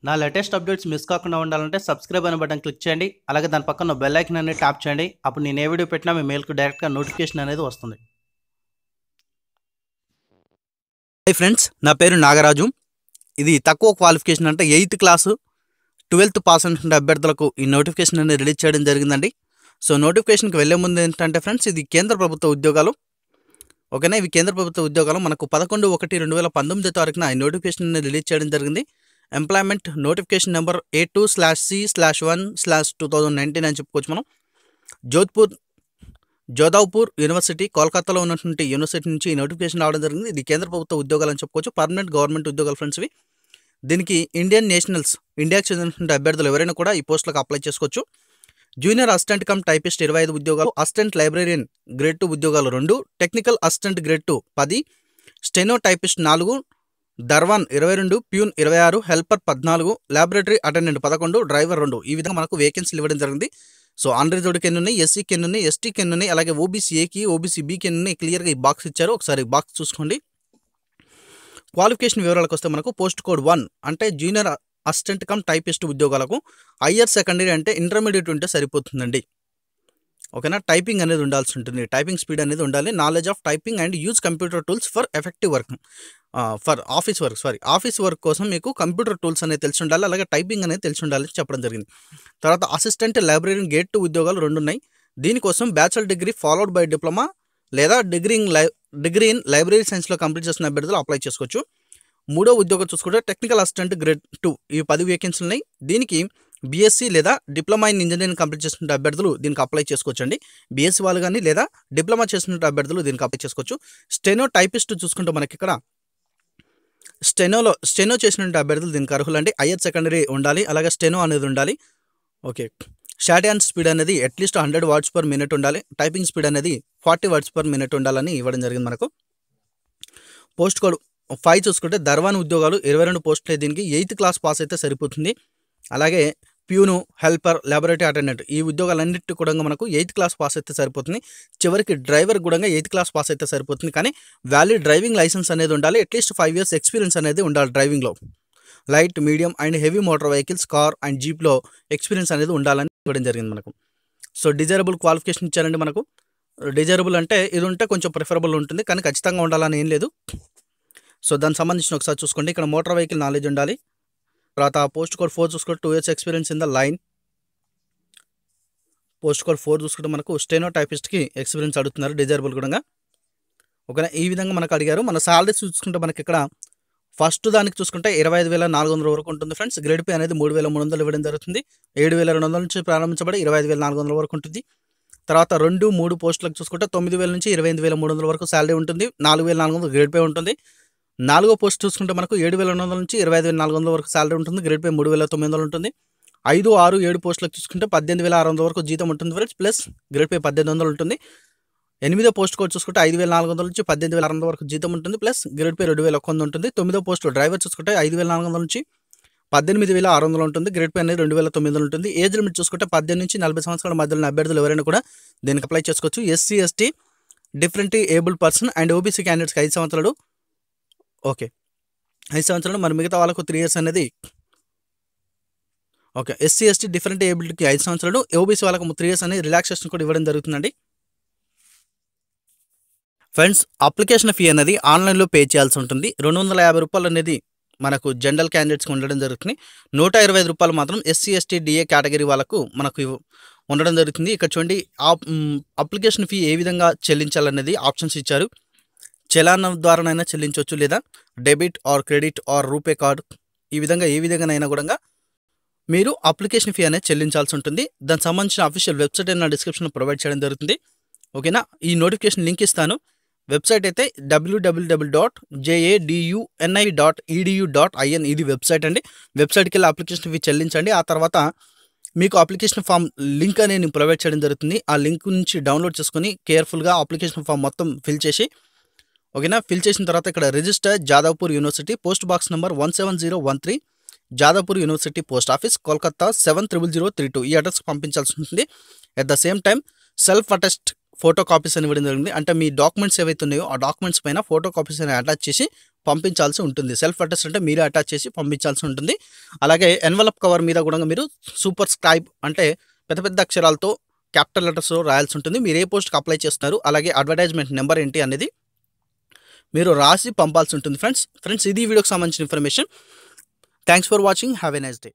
నా latest updates miss కాకుండా ఉండాలంటే సబ్స్క్రైబ్ అనే బటన్ క్లిక్ చేయండి. అలాగే దాని పక్కన బెల్ ఐకాన్ అనేది ట్యాప్ చేయండి. అప్పుడు నేను ఏ వీడియో పెట్టినా మీ మెయిల్కి డైరెక్ట్గా నోటిఫికేషన్ అనేది వస్తుంది. హాయ్ ఫ్రెండ్స్, నా పేరు నాగరాజు. ఇది తక్కువ క్వాలిఫికేషన్ అంటే 8th క్లాసు 12th పాస్ అయినటువంటి అభ్యర్థులకు ఈ నోటిఫికేషన్ అనేది రిలీజ్ చేయడం జరిగిందండి. సో నోటిఫికేషన్కి వెళ్ళే ముందు ఏంటంటే ఫ్రెండ్స్, ఇది కేంద్ర ప్రభుత్వ ఉద్యోగాలు. ఓకేనా, ఇవి కేంద్ర ప్రభుత్వ ఉద్యోగాలు. మనకు 11/1/2019 తారీఖున ఈ నోటిఫికేషన్ అనేది రిలీజ్ చేయడం జరిగింది. ఎంప్లాయ్మెంట్ నోటిఫికేషన్ నెంబర్ A2/C/1/2019 అని చెప్పుకోవచ్చు మనం. జోధాపూర్ యూనివర్సిటీ, కోల్కతాలో ఉన్నటువంటి యూనివర్సిటీ నుంచి ఈ నోటిఫికేషన్ రావడం జరిగింది. ఇది కేంద్ర ప్రభుత్వ ఉద్యోగాలు అని చెప్పుకోవచ్చు. పర్మనెంట్ గవర్నమెంట్ ఉద్యోగాలు ఫ్రెండ్స్ ఇవి. దీనికి ఇండియన్ నేషనల్స్, ఇండియాకి చెందినటువంటి అభ్యర్థులు ఎవరైనా కూడా ఈ పోస్టులకు అప్లై చేసుకోవచ్చు. జూనియర్ అసిస్టెంట్ కమ్ టైపిస్ట్ 25 ఉద్యోగాలు, అసిస్టెంట్ లైబ్రేరియన్ గ్రేడ్ 2 ఉద్యోగాలు 2, technical assistant grade 2 10, steno typist 4, దర్వాన్ 22, peon 26, helper 14, laboratory attendant 11, driver 2. ఈ విధంగా మనకు వేకెన్సీలు ఇవ్వడం జరిగింది. సో అన్రిజర్వ్డ్కి ఎన్ని ఉన్నాయి, ఎస్సీకి ఎన్ని ఉన్నాయి, ఎస్టీకి ఎన్ని ఉన్నాయి, అలాగే ఓబీసీ ఏకి, ఓబీసీ బీకి ఎన్ని ఉన్నాయి, క్లియర్గా ఈ బాక్స్ ఇచ్చారు. ఒకసారి బాక్స్ చూసుకోండి. క్వాలిఫికేషన్ వివరాలకు వస్తే మనకు పోస్ట్ కోడ్ 1 అంటే జూనియర్ అసిస్టెంట్ కమ్ టైపిస్ట్ ఉద్యోగాలకు హయ్యర్ సెకండరీ అంటే ఇంటర్మీడియట్ ఉంటే సరిపోతుందండి. ఓకేనా, టైపింగ్ అనేది ఉండాల్సి ఉంటుంది, టైపింగ్ స్పీడ్ అనేది ఉండాలి. Knowledge of typing and use computer tools for effective work, for office work కోసం మీకు కంప్యూటర్ టూల్స్ అనేది తెలిసి ఉండాలి, అలాగే టైపింగ్ అనేది తెలిసి ఉండాలి చెప్పడం జరిగింది. తర్వాత అసిస్టెంట్ లైబ్రరీన్ గ్రేడ్ 2 ఉద్యోగాలు 2 ఉన్నాయి. దీనికోసం bachelor degree followed by diploma లేదా డిగ్రీ ఇన్ లైబ్రరీ సైన్స్లో కంప్లీట్ చేసిన అభ్యర్థులు అప్లై చేసుకోవచ్చు. మూడో ఉద్యోగం చూసుకుంటే టెక్నికల్ అసిస్టెంట్ గ్రేడ్ 2, ఈ 10 వేకెన్సీలు ఉన్నాయి. దీనికి బీఎస్సీ లేదా డిప్లొమా ఇన్ ఇంజనీరింగ్ కంప్లీట్ చేసిన అభ్యర్థులు దీనికి అప్లై చేసుకోవచ్చు అండి. బీఎస్సీ వాళ్ళు కానీ లేదా డిప్లొమా చేసిన అభ్యర్థులు దీనికి అప్లై చేసుకోవచ్చు. స్టెనో టైపిస్ట్ చూసుకుంటే మనకి ఇక్కడ స్టెనో చేసిన అభ్యర్థులు దీనికి అర్హులు అండి. హయ్యర్ సెకండరీ ఉండాలి, అలాగే స్టెనో అనేది ఉండాలి. ఓకే, షార్ట్ హ్యాండ్ స్పీడ్ అనేది అట్లీస్ట్ 100 words per minute ఉండాలి. టైపింగ్ స్పీడ్ అనేది 40 words per minute ఉండాలని ఇవ్వడం జరిగింది మనకు. పోస్ట్ కోడ్ 5 చూసుకుంటే దర్వాన్ ఉద్యోగాలు 22 పోస్టులే. దీనికి 8th క్లాస్ పాస్ అయితే సరిపోతుంది. అలాగే ప్యూను, హెల్పర్, ల్యాబొరేటరీ అటెండెంట్ ఈ ఉద్యోగాలన్నిటి కూడా మనకు 8th క్లాస్ పాస్ అయితే సరిపోతుంది. చివరికి డ్రైవర్ కూడా 8th క్లాస్ పాస్ అయితే సరిపోతుంది. కానీ వ్యాలిడ్ డ్రైవింగ్ లైసెన్స్ అనేది ఉండాలి. అట్లీస్ట్ 5 years ఎక్స్పీరియన్స్ అనేది ఉండాలి డ్రైవింగ్లో. Light, medium and heavy motor vehicles, car and జీప్లో ఎక్స్పీరియన్స్ అనేది ఉండాలని ఇవ్వడం జరిగింది మనకు. సో డిజైరబుల్ క్వాలిఫికేషన్ ఇచ్చారండి మనకు. డిజైరబుల్ అంటే ఇది ఉంటే కొంచెం ప్రిఫరబుల్ ఉంటుంది, కానీ ఖచ్చితంగా ఉండాలని ఏం లేదు. సో దానికి సంబంధించిన ఒకసారి చూసుకోండి. ఇక్కడ మోటార్ వెహికల్ నాలెడ్జ్ ఉండాలి. తర్వాత పోస్ట్ కోడ్ 4 చూసుకుంటే 2 years experience in the line. Post code 4 చూసుకుంటే మనకు స్టెనో టైపిస్ట్కి ఎక్స్పీరియన్స్ అడుగుతున్నారు, డిజైరబుల్ కూడా. ఓకేనా, ఈ విధంగా మనకు అడిగారు. మన సాలరీస్ చూసుకుంటే మనకి ఇక్కడ ఫస్ట్ దానికి చూసుకుంటే 25,400 వరకు ఉంటుంది ఫ్రెండ్స్. గ్రేడ్ పే అనేది 3,300 ఇవ్వడం జరుగుతుంది. 7,200 నుంచి ప్రారంభించబడి 25,400 వరకు ఉంటుంది. తర్వాత 2, 3 పోస్టులకు చూసుకుంటే 9,000 నుంచి 28,300 వరకు శాలరీ ఉంటుంది. 4,400 గ్రేడ్ పే ఉంటుంది. 4వ పోస్ట్ చూసుకుంటే మనకు 7,200 నుంచి 25,400 వరకు శాలరీ ఉంటుంది. గ్రేడ్ పే 3,900 ఉంటుంది. 5, 6, 7 పోస్టులకు చూసుకుంటే 18,600 వరకు జీతం ఉంటుంది ఫ్రెండ్స్, ప్లస్ గ్రేడ్ పే 1,800 ఉంటుంది. 8వ పోస్ట్ కోడ్ చూసుకుంటే 5,400 నుంచి 18,600 వరకు జీతం ఉంటుంది, ప్లస్ గ్రేడ్ పే 2,100 ఉంటుంది. 9వ పోస్ట్ డ్రైవర్ చూసుకుంటే 5,400 నుంచి 18,600 ఉంటుంది. గ్రేడ్ పే అనేది 2,900 ఉంటుంది. ఏజ్ లిమిట్ చూసుకుంటే 18 నుంచి 40 సంవత్సరాల మధ్యలో అభ్యర్థులు ఎవరైనా కూడా దీనికి అప్లై చేసుకోవచ్చు. SC, ST, differently abled person and OBC క్యాండిడేట్స్కి 5 సంవత్సరాలు. ఓకే, 5 సంవత్సరాలు. మరి మిగతా వాళ్ళకు 3 years అనేది. ఓకే, ఎస్సీ, ఎస్టీ, డిఫరెంట్ ఏబుల్డ్కి 5 సంవత్సరాలు, ఓబీసీ వాళ్ళకు 3 years అనేది రిలాక్సేషన్ కూడా ఇవ్వడం జరుగుతుందండి. ఫ్రెండ్స్, అప్లికేషన్ ఫీ అనేది ఆన్లైన్లో పే చేయాల్సి ఉంటుంది. 250 రూపాయలు అనేది మనకు జనరల్ క్యాండిడేట్స్కి ఉండడం జరుగుతుంది. 125 రూపాయలు మాత్రం ఎస్సీ, ఎస్టీ, డిఏ కేటగిరీ వాళ్ళకు మనకు ఉండడం జరుగుతుంది. ఇక్కడ చూడండి, అప్లికేషన్ ఫీ ఏ విధంగా చెల్లించాలనేది ఆప్షన్స్ ఇచ్చారు. చలాన్ ద్వారానైనా చెల్లించవచ్చు, లేదా debit or credit are RuPay card, ఈ విధంగా ఏ విధంగానైనా కూడా మీరు అప్లికేషన్ ఫీ అనేది చెల్లించాల్సి ఉంటుంది. దానికి సంబంధించిన అఫీషియల్ వెబ్సైట్ నా డిస్క్రిప్షన్లో ప్రొవైడ్ చేయడం జరుగుతుంది. ఓకేనా, ఈ నోటిఫికేషన్ లింక్ ఇస్తాను. వెబ్సైట్ అయితే www.jaduni.edu.in ఇది వెబ్సైట్ అండి. వెబ్సైట్కి వెళ్ళి అప్లికేషన్ ఫీ చెల్లించండి. ఆ తర్వాత మీకు అప్లికేషన్ ఫామ్ లింక్ అనేది నేను ప్రొవైడ్ చేయడం జరుగుతుంది. ఆ లింక్ నుంచి డౌన్లోడ్ చేసుకుని కేర్ఫుల్గా అప్లికేషన్ ఫామ్ మొత్తం ఫిల్ చేసి, ఓకేనా, ఫిల్ చేసిన తర్వాత ఇక్కడ register Jadavpur university, post box number 17013, Jadavpur university post office, Kolkata 700032 ఈ అడ్రస్కి పంపించాల్సి ఉంటుంది. At the same time self attest photo copies అని ఇవ్వడం జరిగింది. అంటే మీ డాక్యుమెంట్స్ ఏవైతే ఉన్నాయో ఆ డాక్యుమెంట్స్ పైన ఫోటో కాపీస్ అని అటాచ్ చేసి పంపించాల్సి ఉంటుంది. సెల్ఫ్ అటెస్ట్ అంటే మీరే అటాచ్ చేసి పంపించాల్సి ఉంటుంది. అలాగే ఎన్వలప్ కవర్ మీద కూడా మీరు సూపర్ స్క్రైబ్ అంటే పెద్ద పెద్ద అక్షరాలతో క్యాపిటల్ లెటర్స్లో రాయాల్సి ఉంటుంది. మీరు ఏ పోస్ట్కి అప్లై చేస్తున్నారు, అలాగే అడ్వర్టైజ్మెంట్ నెంబర్ ఏంటి అనేది మీరు రాసి పంపాల్సి ఉంటుంది. ఫ్రెండ్స్ ఇది ఈ వీడియోకి సంబంధించిన information. Thanks for watching. Have a nice day.